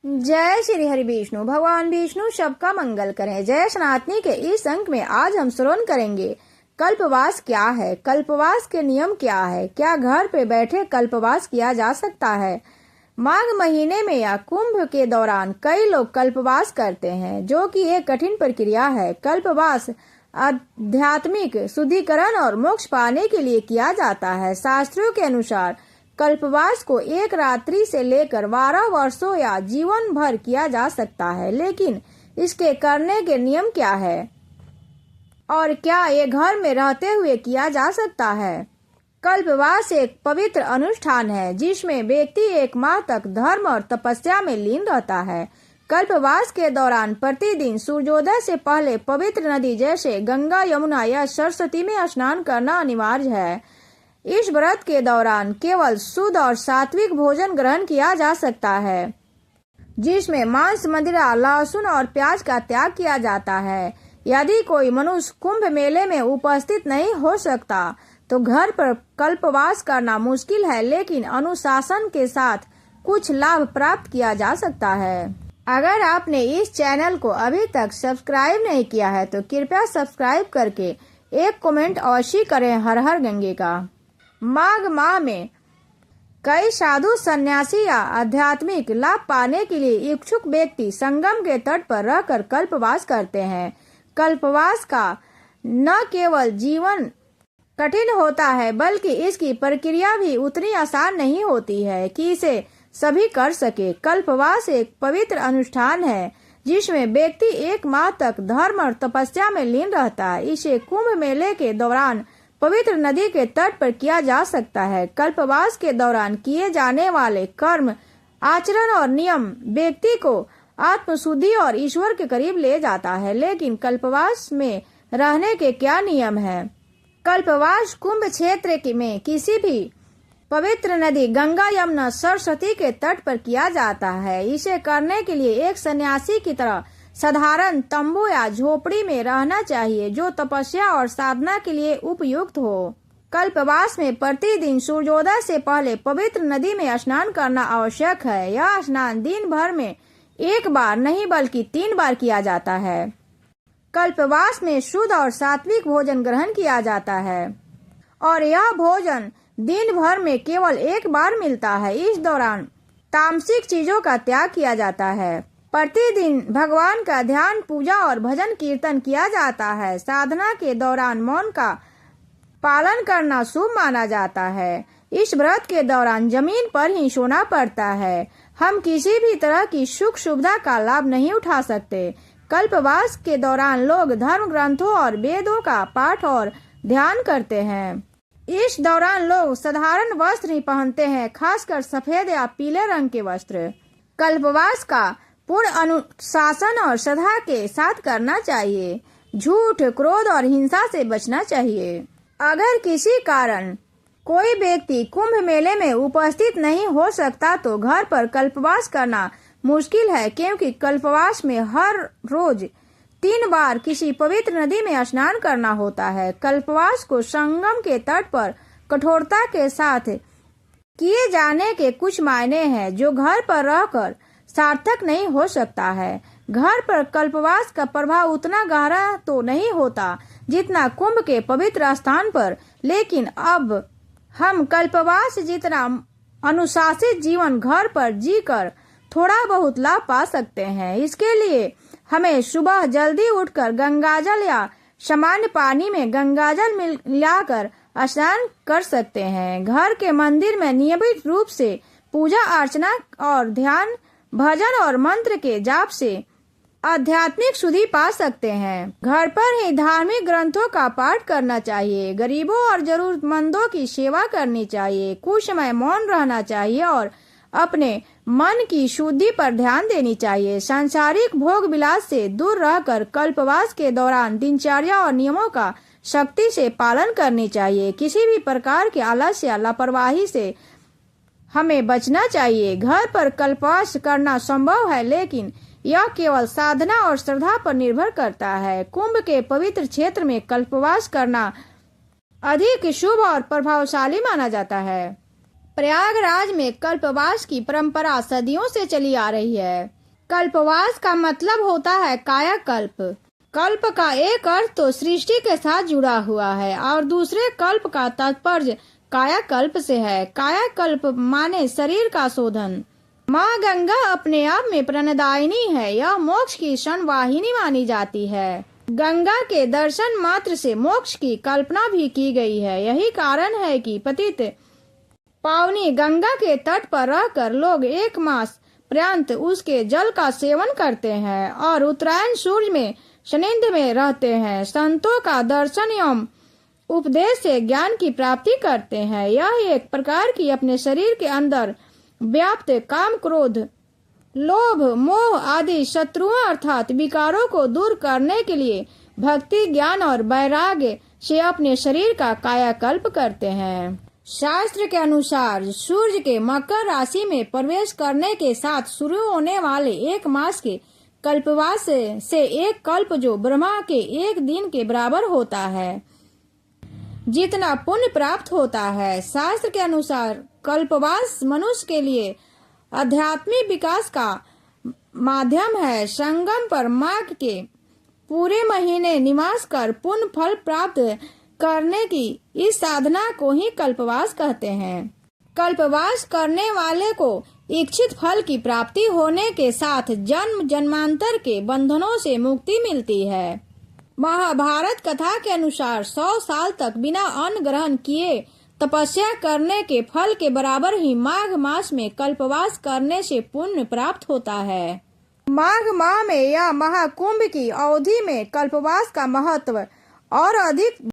जय श्री हरि विष्णु। भगवान विष्णु सबका मंगल करें। जय सनातनी के इस अंक में आज हम श्रवण करेंगे कल्पवास क्या है, कल्पवास के नियम क्या है, क्या घर पे बैठे कल्पवास किया जा सकता है। माघ महीने में या कुंभ के दौरान कई लोग कल्पवास करते हैं, जो कि एक कठिन प्रक्रिया है। कल्पवास आध्यात्मिक शुद्धिकरण और मोक्ष पाने के लिए किया जाता है। शास्त्रों के अनुसार कल्पवास को एक रात्रि से लेकर 12 वर्षों या जीवन भर किया जा सकता है, लेकिन इसके करने के नियम क्या है और क्या ये घर में रहते हुए किया जा सकता है। कल्पवास एक पवित्र अनुष्ठान है जिसमें व्यक्ति 1 माह तक धर्म और तपस्या में लीन रहता है। कल्पवास के दौरान प्रतिदिन सूर्योदय से पहले पवित्र नदी जैसे गंगा, यमुना या सरस्वती में स्नान करना अनिवार्य है। इस व्रत के दौरान केवल शुद्ध और सात्विक भोजन ग्रहण किया जा सकता है, जिसमें मांस, मदिरा, लहसुन और प्याज का त्याग किया जाता है। यदि कोई मनुष्य कुंभ मेले में उपस्थित नहीं हो सकता तो घर पर कल्पवास करना मुश्किल है, लेकिन अनुशासन के साथ कुछ लाभ प्राप्त किया जा सकता है। अगर आपने इस चैनल को अभी तक सब्सक्राइब नहीं किया है तो कृपया सब्सक्राइब करके एक कमेंट अवश्य करें। हर हर गंगे का। माघ माह में कई साधु, सन्यासी या आध्यात्मिक लाभ पाने के लिए इच्छुक व्यक्ति संगम के तट पर रहकर कल्पवास करते हैं। कल्पवास का न केवल जीवन कठिन होता है, बल्कि इसकी प्रक्रिया भी उतनी आसान नहीं होती है कि इसे सभी कर सके। कल्पवास एक पवित्र अनुष्ठान है जिसमें व्यक्ति 1 माह तक धर्म और तपस्या में लीन रहता है। इसे कुंभ मेले के दौरान पवित्र नदी के तट पर किया जा सकता है। कल्पवास के दौरान किए जाने वाले कर्म, आचरण और नियम व्यक्ति को आत्मशुद्धि और ईश्वर के करीब ले जाता है। लेकिन कल्पवास में रहने के क्या नियम हैं? कल्पवास कुंभ क्षेत्र में किसी भी पवित्र नदी गंगा, यमुना, सरस्वती के तट पर किया जाता है। इसे करने के लिए एक सन्यासी की तरह साधारण तंबू या झोपड़ी में रहना चाहिए, जो तपस्या और साधना के लिए उपयुक्त हो। कल्पवास में प्रतिदिन सूर्योदय से पहले पवित्र नदी में स्नान करना आवश्यक है। यह स्नान दिन भर में 1 बार नहीं बल्कि 3 बार किया जाता है। कल्पवास में शुद्ध और सात्विक भोजन ग्रहण किया जाता है और यह भोजन दिन भर में केवल 1 बार मिलता है। इस दौरान तामसिक चीजों का त्याग किया जाता है। प्रतिदिन भगवान का ध्यान, पूजा और भजन कीर्तन किया जाता है। साधना के दौरान मौन का पालन करना शुभ माना जाता है। इस व्रत के दौरान जमीन पर ही सोना पड़ता है। हम किसी भी तरह की सुख सुविधा का लाभ नहीं उठा सकते। कल्पवास के दौरान लोग धर्म ग्रंथों और वेदों का पाठ और ध्यान करते हैं। इस दौरान लोग साधारण वस्त्र ही पहनते हैं, खासकर सफेद या पीले रंग के वस्त्र। कल्पवास का पूर्ण अनुशासन और श्रद्धा के साथ करना चाहिए। झूठ, क्रोध और हिंसा से बचना चाहिए। अगर किसी कारण कोई व्यक्ति कुंभ मेले में उपस्थित नहीं हो सकता तो घर पर कल्पवास करना मुश्किल है, क्योंकि कल्पवास में हर रोज 3 बार किसी पवित्र नदी में स्नान करना होता है। कल्पवास को संगम के तट पर कठोरता के साथ किए जाने के कुछ मायने हैं, जो घर पर रहकर सार्थक नहीं हो सकता है। घर पर कल्पवास का प्रभाव उतना गहरा तो नहीं होता जितना कुंभ के पवित्र स्थान पर, लेकिन अब हम कल्पवास जितना अनुशासित जीवन घर पर जीकर थोड़ा बहुत लाभ पा सकते हैं। इसके लिए हमें सुबह जल्दी उठकर गंगाजल या सामान्य पानी में गंगाजल मिलाकर स्नान कर सकते हैं। घर के मंदिर में नियमित रूप से पूजा अर्चना और ध्यान, भजन और मंत्र के जाप से आध्यात्मिक शुद्धि पा सकते हैं। घर पर ही धार्मिक ग्रंथों का पाठ करना चाहिए। गरीबों और जरूरतमंदों की सेवा करनी चाहिए। कुछ समय मौन रहना चाहिए और अपने मन की शुद्धि पर ध्यान देनी चाहिए। सांसारिक भोग विलास से दूर रहकर कल्पवास के दौरान दिनचर्या और नियमों का सख्ती से पालन करनी चाहिए। किसी भी प्रकार के आलस्य या लापरवाही से हमें बचना चाहिए। घर पर कल्पवास करना संभव है, लेकिन यह केवल साधना और श्रद्धा पर निर्भर करता है। कुंभ के पवित्र क्षेत्र में कल्पवास करना अधिक शुभ और प्रभावशाली माना जाता है। प्रयागराज में कल्पवास की परंपरा सदियों से चली आ रही है। कल्पवास का मतलब होता है कायाकल्प। कल्प का एक अर्थ तो सृष्टि के साथ जुड़ा हुआ है और दूसरे कल्प का तात्पर्य कायाकल्प से है। कायाकल्प माने शरीर का शोधन। माँ गंगा अपने आप में प्रणदायिनी है। यह मोक्ष की क्षणवाहिनी मानी जाती है। गंगा के दर्शन मात्र से मोक्ष की कल्पना भी की गई है। यही कारण है कि पतित पावनी गंगा के तट पर रहकर लोग एक मास पर्यंत उसके जल का सेवन करते हैं और उत्तरायण सूर्य में सानिध्य में रहते हैं। संतों का दर्शन एवं उपदेश से ज्ञान की प्राप्ति करते हैं। यह एक प्रकार की अपने शरीर के अंदर व्याप्त काम, क्रोध, लोभ, मोह आदि शत्रुओं अर्थात विकारों को दूर करने के लिए भक्ति, ज्ञान और वैराग्य से अपने शरीर का कायाकल्प करते हैं। शास्त्र के अनुसार सूर्य के मकर राशि में प्रवेश करने के साथ शुरू होने वाले एक मास के कल्पवास से एक कल्प जो ब्रह्मा के एक दिन के बराबर होता है, जितना पुण्य प्राप्त होता है। शास्त्र के अनुसार कल्पवास मनुष्य के लिए आध्यात्मिक विकास का माध्यम है। संगम पर माघ के पूरे महीने निवास कर पुण्य फल प्राप्त करने की इस साधना को ही कल्पवास कहते हैं। कल्पवास करने वाले को इच्छित फल की प्राप्ति होने के साथ जन्म जन्मांतर के बंधनों से मुक्ति मिलती है। महाभारत कथा के अनुसार 100 साल तक बिना अन्न ग्रहण किए तपस्या करने के फल के बराबर ही माघ मास में कल्पवास करने से पुण्य प्राप्त होता है। माघ माह में या महाकुंभ की अवधि में कल्पवास का महत्व और अधिक